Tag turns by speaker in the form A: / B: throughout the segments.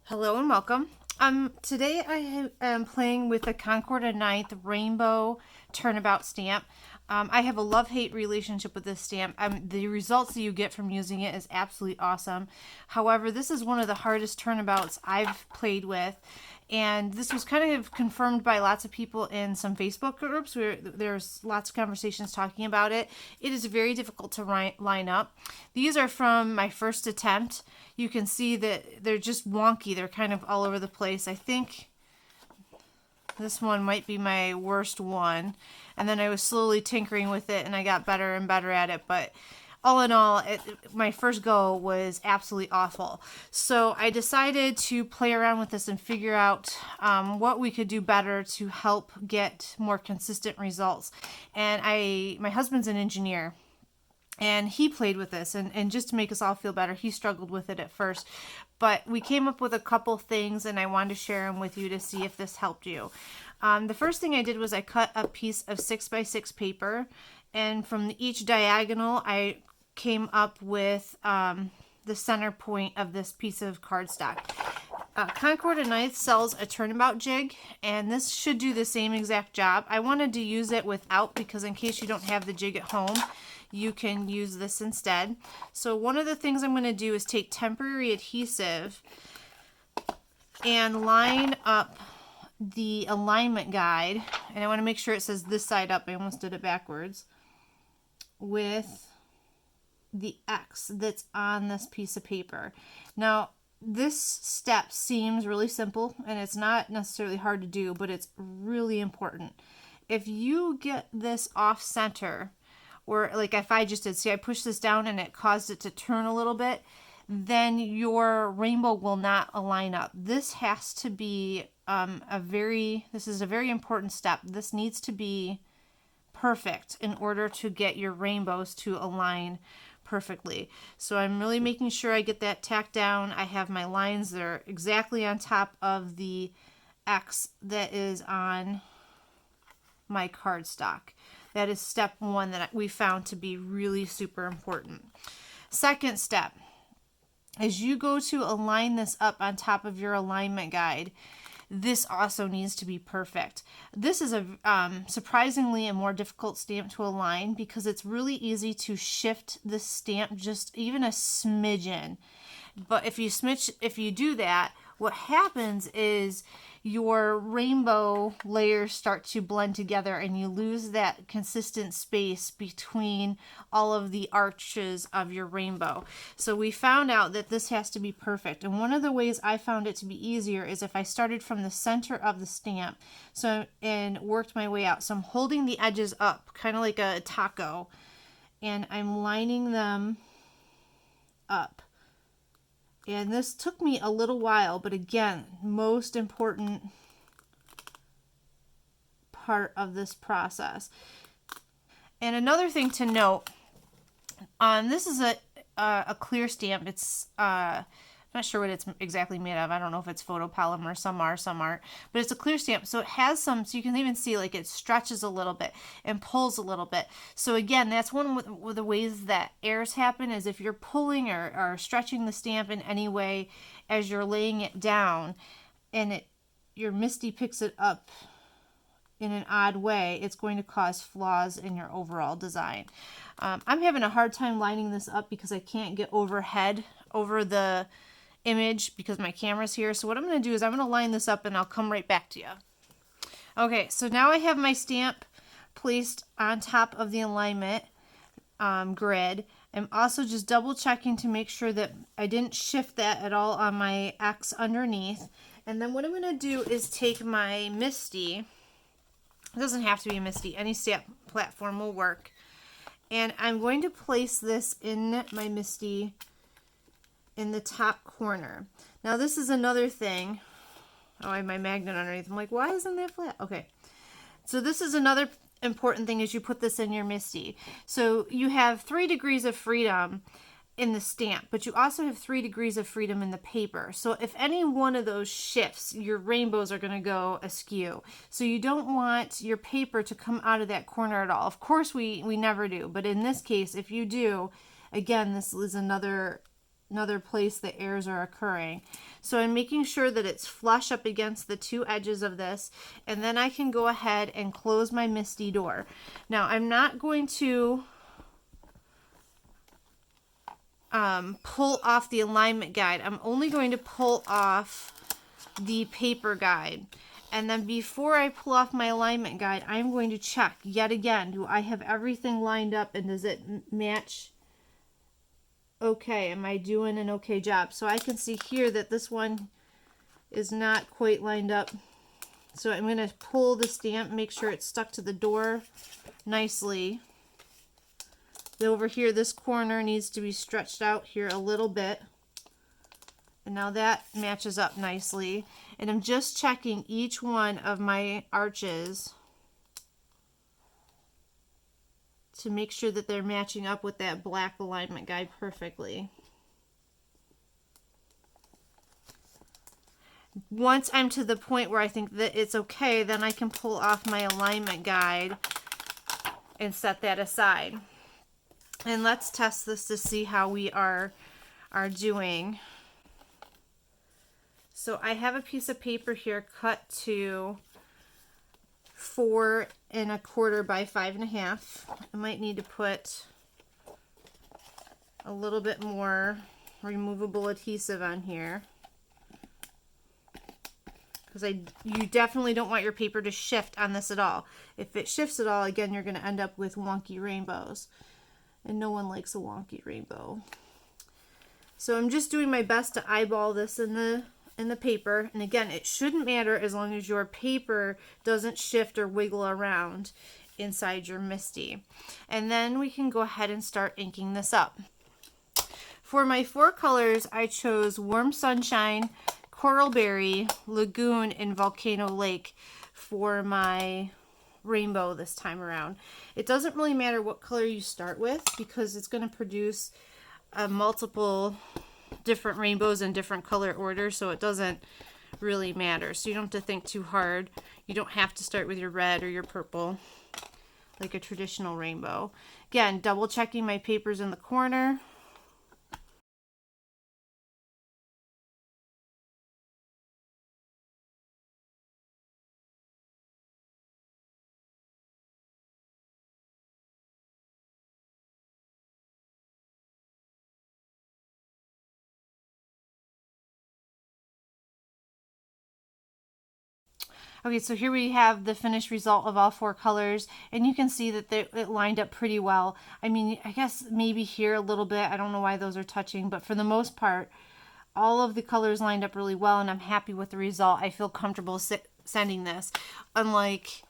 A: Hello and welcome. Today I am playing with the Concord 9th Rainbow Turnabout stamp. I have a love-hate relationship with this stamp. The results that you get from using it is absolutely awesome. However, this is one of the hardest turnabouts I've played with. And this was kind of confirmed by lots of people in some Facebook groups where there's lots of conversations talking about it. It is very difficult to line up. These are from my first attempt. You can see that they're just wonky. They're kind of all over the place. I think this one might be my worst one. And then I was slowly tinkering with it and I got better and better at it. But all in all, my first go was absolutely awful. So I decided to play around with this and figure out what we could do better to help get more consistent results. And my husband's an engineer. And he played with this, and just to make us all feel better, he struggled with it at first. But we came up with a couple things, and I wanted to share them with you to see if this helped you. The first thing I did was I cut a piece of 6x6 paper, and from each diagonal, I came up with the center point of this piece of cardstock. Concord 9th sells a turnabout jig, and this should do the same exact job. I wanted to use it without, because in case you don't have the jig at home, you can use this instead. So one of the things I'm going to do is take temporary adhesive and line up the alignment guide, and I want to make sure it says this side up. I almost did it backwards, with the X that's on this piece of paper. Now, this step seems really simple, and it's not necessarily hard to do, but it's really important. If you get this off center, or like if I just did, see I pushed this down and it caused it to turn a little bit, then your rainbow will not align up. This has to be this is a very important step. This needs to be perfect in order to get your rainbows to align perfectly. So I'm really making sure I get that tacked down. I have my lines that are exactly on top of the X that is on my cardstock. That is step one that we found to be really super important. Second step, as you go to align this up on top of your alignment guide, this also needs to be perfect. This is a surprisingly a more difficult stamp to align because it's really easy to shift the stamp just even a smidgen. But if you do that, what happens is your rainbow layers start to blend together and you lose that consistent space between all of the arches of your rainbow. So we found out that this has to be perfect. And one of the ways I found it to be easier is if I started from the center of the stamp and worked my way out. So I'm holding the edges up, kind of like a taco, and I'm lining them up. And this took me a little while, but again, most important part of this process. And another thing to note, this is a clear stamp. It's I'm not sure what it's exactly made of. I don't know if it's photopolymer. Some aren't. But it's a clear stamp, so it has some, so you can even see like it stretches a little bit and pulls a little bit. So again, that's one of the ways that errors happen, is if you're pulling or stretching the stamp in any way as you're laying it down, and your misti picks it up in an odd way, it's going to cause flaws in your overall design. I'm having a hard time lining this up because I can't get over the image because my camera's here. So what I'm going to do is I'm going to line this up and I'll come right back to you. Okay, so now I have my stamp placed on top of the alignment grid. I'm also just double checking to make sure that I didn't shift that at all on my X underneath. And then what I'm going to do is take my misti. It doesn't have to be a misti. Any stamp platform will work. And I'm going to place this in my misti in the top corner. Now this is another thing. Oh, I have my magnet underneath. I'm like, why isn't that flat? Okay. So this is another important thing as you put this in your misti. So you have 3 degrees of freedom in the stamp, but you also have 3 degrees of freedom in the paper. So if any one of those shifts, your rainbows are going to go askew. So you don't want your paper to come out of that corner at all. Of course, we never do. But in this case, if you do, again, this is another another place that errors are occurring. So I'm making sure that it's flush up against the two edges of this, and then I can go ahead and close my misti door. Now I'm not going to pull off the alignment guide. I'm only going to pull off the paper guide. And then before I pull off my alignment guide, I'm going to check yet again, do I have everything lined up and does it match? Okay, am I doing an okay job? So I can see here that this one is not quite lined up. So I'm going to pull the stamp, make sure it's stuck to the door nicely. Over here, this corner needs to be stretched out here a little bit. And now that matches up nicely. And I'm just checking each one of my arches to make sure that they're matching up with that black alignment guide perfectly. Once I'm to the point where I think that it's okay, then I can pull off my alignment guide and set that aside. And let's test this to see how we are doing. So I have a piece of paper here cut to 4 1/4 by 5 1/2. I might need to put a little bit more removable adhesive on here, because you definitely don't want your paper to shift on this at all. If it shifts at all, again, you're going to end up with wonky rainbows, and no one likes a wonky rainbow. So I'm just doing my best to eyeball this in the paper, and again, it shouldn't matter as long as your paper doesn't shift or wiggle around inside your misti. And then we can go ahead and start inking this up. For my 4 colors, I chose Warm Sunshine, Coral Berry, Lagoon, and Volcano Lake for my rainbow this time around. It doesn't really matter what color you start with, because it's going to produce multiple different rainbows in different color orders, so it doesn't really matter. So you don't have to think too hard. You don't have to start with your red or your purple like a traditional rainbow. Again, double checking my papers in the corner. Okay, so here we have the finished result of all 4 colors, and you can see that it lined up pretty well. I mean, I guess maybe here a little bit. I don't know why those are touching, but for the most part, all of the colors lined up really well, and I'm happy with the result. I feel comfortable sending this. Unlike,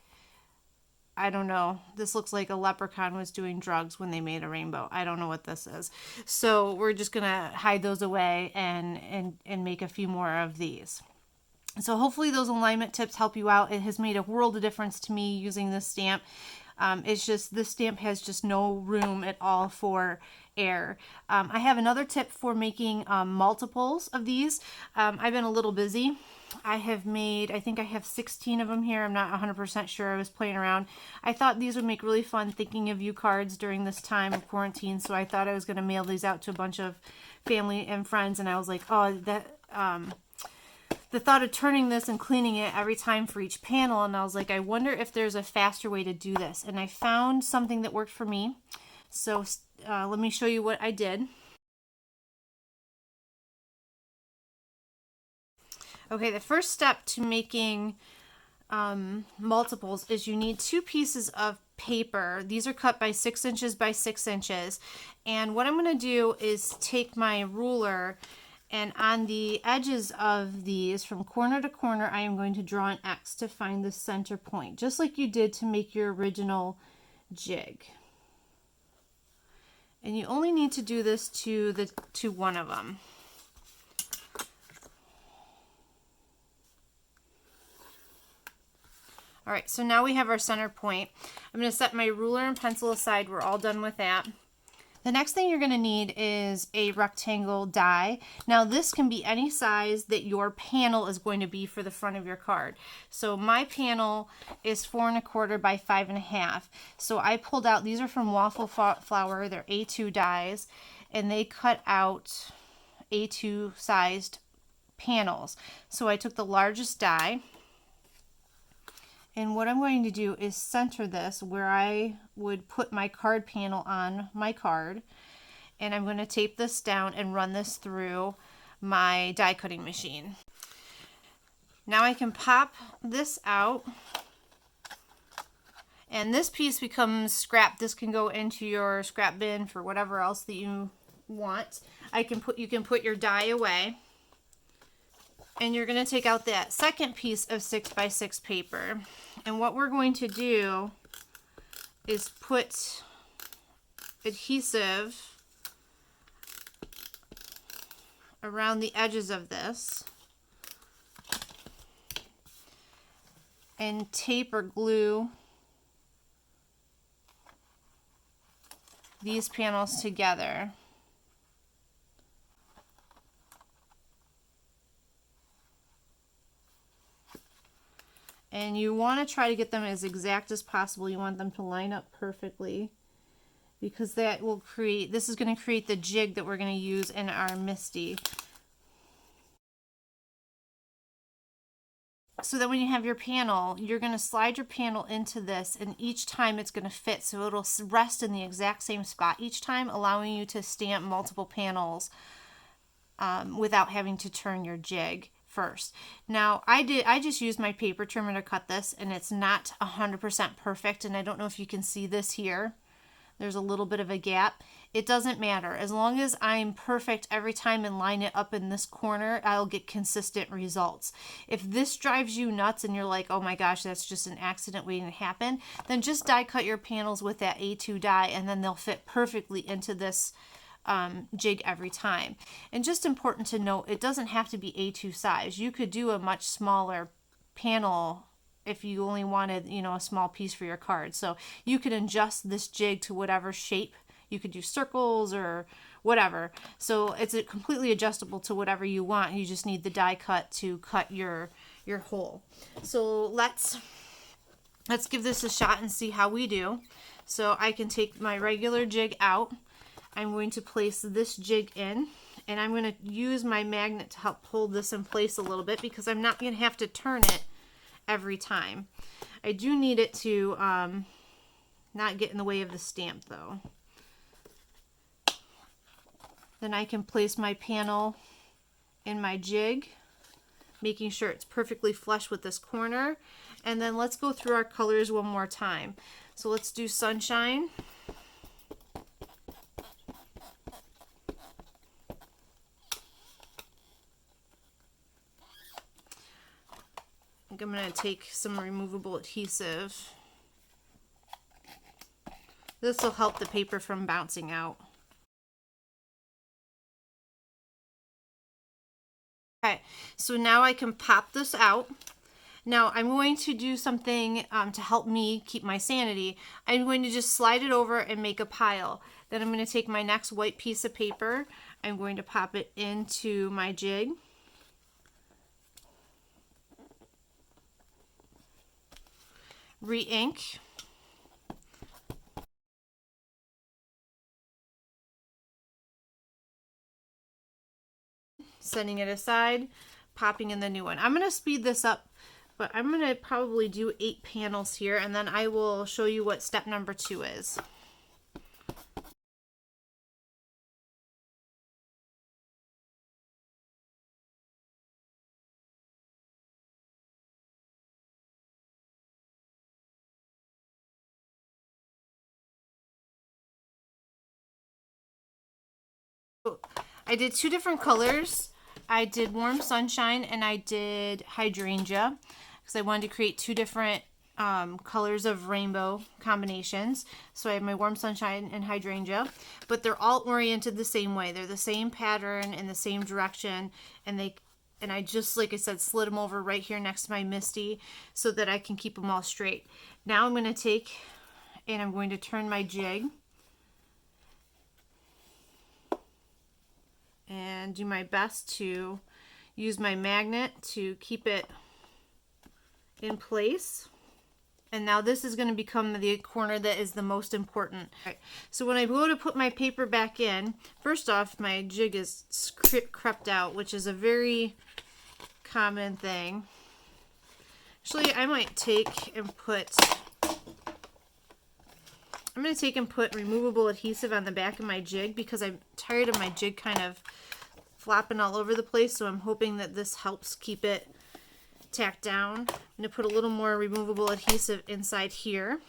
A: I don't know, this looks like a leprechaun was doing drugs when they made a rainbow. I don't know what this is. So we're just going to hide those away and make a few more of these. So hopefully those alignment tips help you out. It has made a world of difference to me using this stamp. It's just, this stamp has just no room at all for error. I have another tip for making multiples of these. I've been a little busy. I have made, I think I have 16 of them here. I'm not 100% sure. I was playing around. I thought these would make really fun thinking of you cards during this time of quarantine. So I thought I was going to mail these out to a bunch of family and friends. And I was like, oh, the thought of turning this and cleaning it every time for each panel, and I was like, I wonder if there's a faster way to do this. And I found something that worked for me. So let me show you what I did. Okay, the first step to making multiples is you need 2 pieces of paper. These are cut by 6 inches by 6 inches. And what I'm going to do is take my ruler, and on the edges of these, from corner to corner, I am going to draw an X to find the center point, just like you did to make your original jig. And you only need to do this to one of them. All right, so now we have our center point. I'm going to set my ruler and pencil aside. We're all done with that. The next thing you're going to need is a rectangle die. Now this can be any size that your panel is going to be for the front of your card. So my panel is 4 1/4 by 5 1/2. So I pulled out, these are from Waffle Flower, they're A2 dies, and they cut out, A2 sized panels. So I took the largest die, and what I'm going to do is center this where I would put my card panel on my card, and I'm going to tape this down and run this through my die cutting machine. Now I can pop this out, and this piece becomes scrap. This can go into your scrap bin for whatever else that you want. You can put your die away, and you're going to take out that second piece of 6x6 paper, and what we're going to do is put adhesive around the edges of this and tape or glue these panels together. And you want to try to get them as exact as possible. You want them to line up perfectly, because that will create, this is going to create the jig that we're going to use in our misti. So that when you have your panel, you're going to slide your panel into this, and each time it's going to fit, so it'll rest in the exact same spot each time, allowing you to stamp multiple panels without having to turn your jig first. Now I just used my paper trimmer to cut this, and it's not 100% perfect, and I don't know if you can see this here. There's a little bit of a gap. It doesn't matter. As long as I'm perfect every time and line it up in this corner, I'll get consistent results. If this drives you nuts and you're like, oh my gosh, that's just an accident waiting to happen, then just die cut your panels with that A2 die, and then they'll fit perfectly into this jig every time. And just important to note, it doesn't have to be A2 size. You could do a much smaller panel if you only wanted, you know, a small piece for your card. So you could adjust this jig to whatever shape. You could do circles or whatever. So it's completely adjustable to whatever you want. You just need the die cut to cut your hole. So let's give this a shot and see how we do. So I can take my regular jig out. I'm going to place this jig in, and I'm going to use my magnet to help hold this in place a little bit, because I'm not going to have to turn it every time. I do need it to not get in the way of the stamp though. Then I can place my panel in my jig, making sure it's perfectly flush with this corner. And then let's go through our colors one more time. So let's do Sunshine. I'm going to take some removable adhesive. This will help the paper from bouncing out. Okay, so now I can pop this out. Now I'm going to do something to help me keep my sanity. I'm going to just slide it over and make a pile. Then I'm going to take my next white piece of paper. I'm going to pop it into my jig. Re-ink. Setting it aside, popping in the new one. I'm going to speed this up, but I'm going to probably do 8 panels here, and then I will show you what step number 2 is. I did 2 different colors. I did Warm Sunshine and I did Hydrangea, because I wanted to create 2 different colors of rainbow combinations. So I have my Warm Sunshine and Hydrangea, but they're all oriented the same way. They're the same pattern in the same direction, and I just, like I said, slid them over right here next to my misti so that I can keep them all straight. Now I'm going to take and I'm going to turn my jig and do my best to use my magnet to keep it in place. And now this is going to become the corner that is the most important. All right. So when I go to put my paper back in, first off, my jig is crept out, which is a very common thing. Actually, I might take and put... I'm going to take and put removable adhesive on the back of my jig because I'm tired of my jig kind of flopping all over the place. So I'm hoping that this helps keep it tacked down. I'm going to put a little more removable adhesive inside here.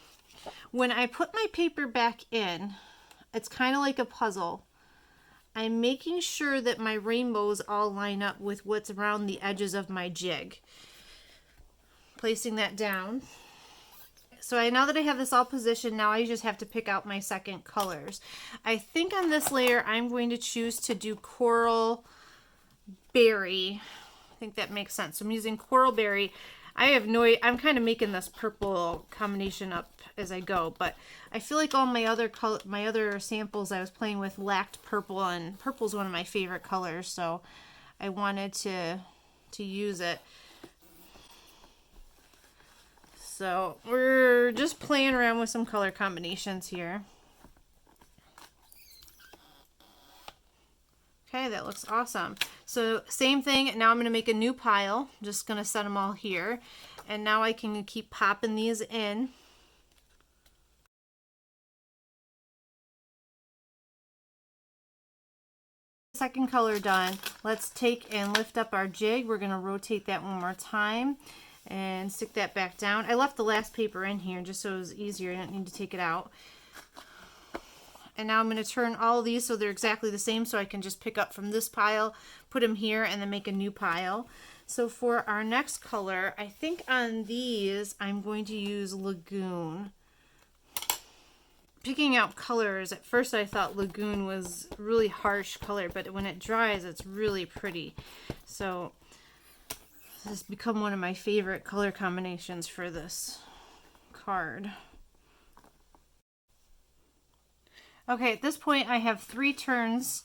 A: When I put my paper back in, it's kind of like a puzzle. I'm making sure that my rainbows all line up with what's around the edges of my jig. Placing that down. So now that I have this all positioned, now I just have to pick out my second colors. I think on this layer, I'm going to choose to do Coral Berry. I think that makes sense. So I'm using Coral Berry. I have no idea. I'm kind of making this purple combination up as I go, but I feel like all my other samples I was playing with lacked purple, and purple is one of my favorite colors, so I wanted to use it. So we're just playing around with some color combinations here. Okay, that looks awesome. So same thing, now I'm going to make a new pile. I'm just going to set them all here. And now I can keep popping these in. Second color done. Let's take and lift up our jig. We're going to rotate that one more time and stick that back down. I left the last paper in here just so it was easier. I don't need to take it out. And now I'm going to turn all of these so they're exactly the same, so I can just pick up from this pile, put them here, and then make a new pile. So for our next color, I think on these I'm going to use Lagoon. Picking out colors, at first I thought Lagoon was a really harsh color, but when it dries it's really pretty. So this has become one of my favorite color combinations for this card. Okay, at this point I have 3 turns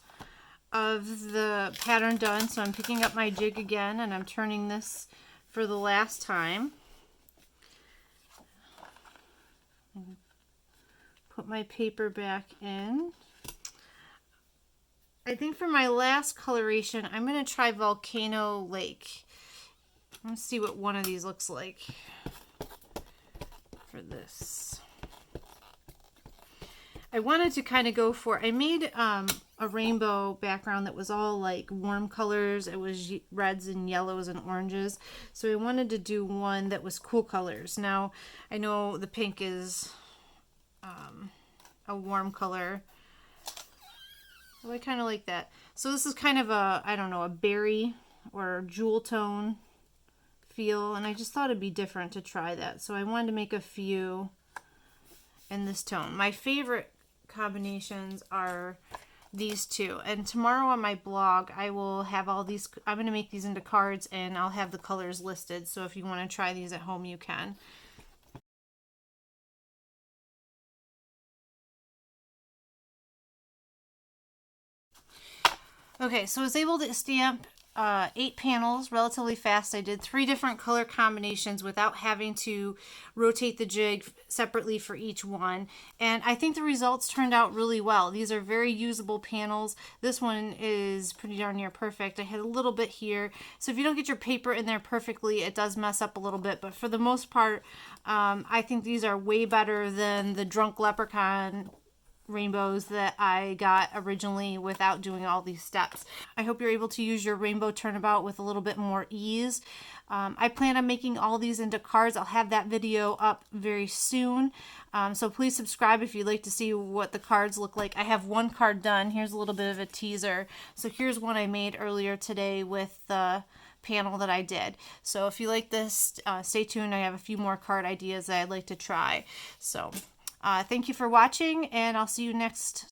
A: of the pattern done, so I'm picking up my jig again and I'm turning this for the last time. Put my paper back in. I think for my last coloration I'm going to try Volcano Lake. Let's see what one of these looks like for this. I wanted to kind of go for, I made a rainbow background that was all like warm colors. It was reds and yellows and oranges. So I wanted to do one that was cool colors. Now, I know the pink is a warm color. So I kind of like that. So this is kind of a, I don't know, a berry or jewel tone feel. And I just thought it'd be different to try that. So I wanted to make a few in this tone. My favorite combinations are these two, and tomorrow on my blog I will have all these. I'm going to make these into cards and I'll have the colors listed, so if you want to try these at home you can. Okay, so I was able to stamp 8 panels relatively fast. I did 3 different color combinations without having to rotate the jig separately for each one. And I think the results turned out really well. These are very usable panels. This one is pretty darn near perfect. I had a little bit here. So if you don't get your paper in there perfectly, it does mess up a little bit. But for the most part, I think these are way better than the Drunk Leprechaun rainbows that I got originally without doing all these steps. I hope you're able to use your Rainbow Turnabout with a little bit more ease. I plan on making all these into cards. I'll have that video up very soon. So please subscribe if you'd like to see what the cards look like. I have one card done. Here's a little bit of a teaser. So here's one I made earlier today with the panel that I did. So if you like this, stay tuned. I have a few more card ideas that I'd like to try. So thank you for watching, and I'll see you next